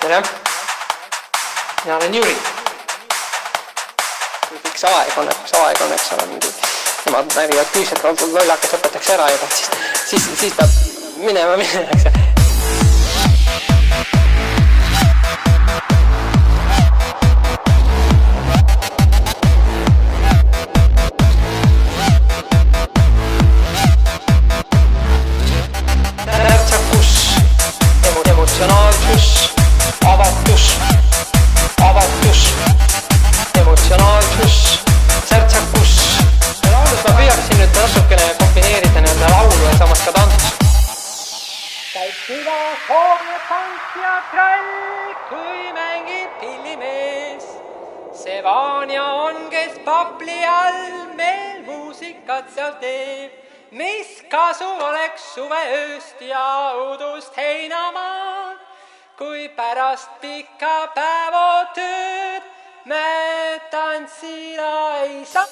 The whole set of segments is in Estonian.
tere! Mina olen Jüri. Üks aeg on, eks ole, mingi. Nemad närivad küüsed, lollakas õpetaks ära juba, siis peab minema, eks. Emotsionaalsus, avatus, emotsionaalsus, särtsakus. Laulus ma püüaksin nüüd natukene kombineerida nende laulu ja samas ka tants. Käib süda, soovne tants ja trall, kui mängib pillimees. See Vanja on, kes papli all meil muusikat seal teeb. Mis kasu oleks suveööst ja udust heinamaad, kui pärast pikka päevotööd me tantsida ei saa.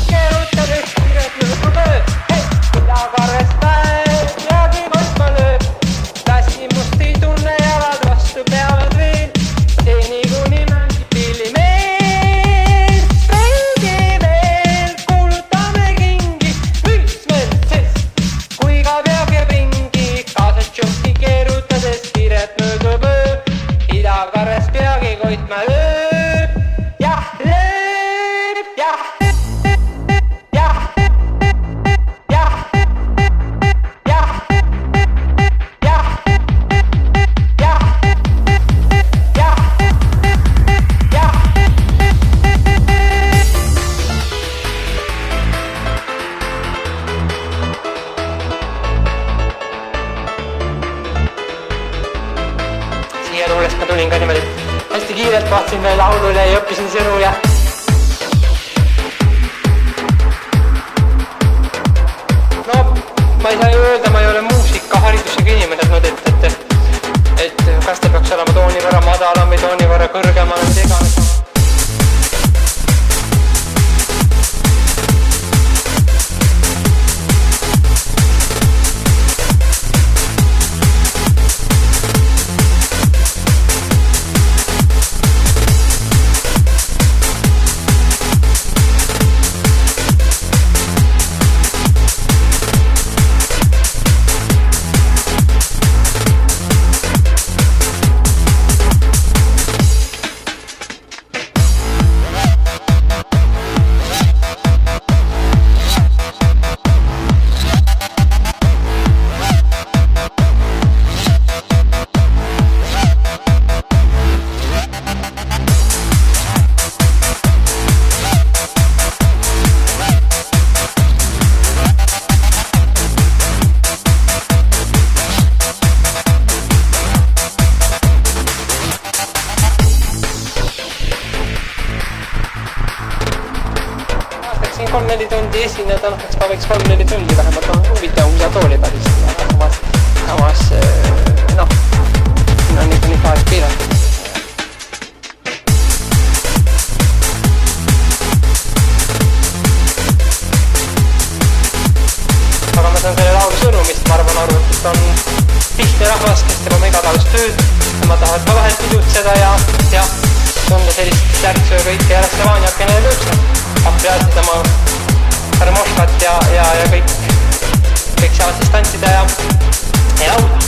Keeruta üks kiiret lõpupöö, hei, kudakarves päev jagi kostma lööb. Tassi must ei tunne, jalad vastu peavad veel, teeni kuni mängib pillimees. Veidi veel kuulutame kingi, müümelt sest, kui ka peab jääb ringi. Kaasad tšokki keerutades kiiret möödub öö, idakarves peagi koitma lööb. Jah, lööb, jah. Siia tulles ma tulin ka niimoodi hästi kiirelt, vaatasin veel laulule ja õppisin sõnu ja no ma ei saa ju öelda, ma ei ole muusikaharidusega inimene, et kas ta peaks olema tooni võrra madalam või tooni võrra kõrgema või mida iganes. Siin 3-4 tundi esineda, eks ma võiks 3-4 tundi vähemalt huvitav tooli päris. Samas, noh, siin on nii kahest piiratud. Aga ma saan selle laulu sõnumist, ma arvan aru, et on lihtne rahvas, kes teeb oma igatavast tööd. Nad tahavad ka vahelt pidutseda ja tunda sellist särtsu ja kõike ja läks see Vanjakene lõõpsa. Appiaatid oma harmoškat ja kõik saavad siis tantsida ja laulda.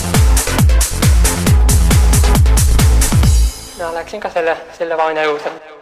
Mina läksin ka selle Vanja juurde.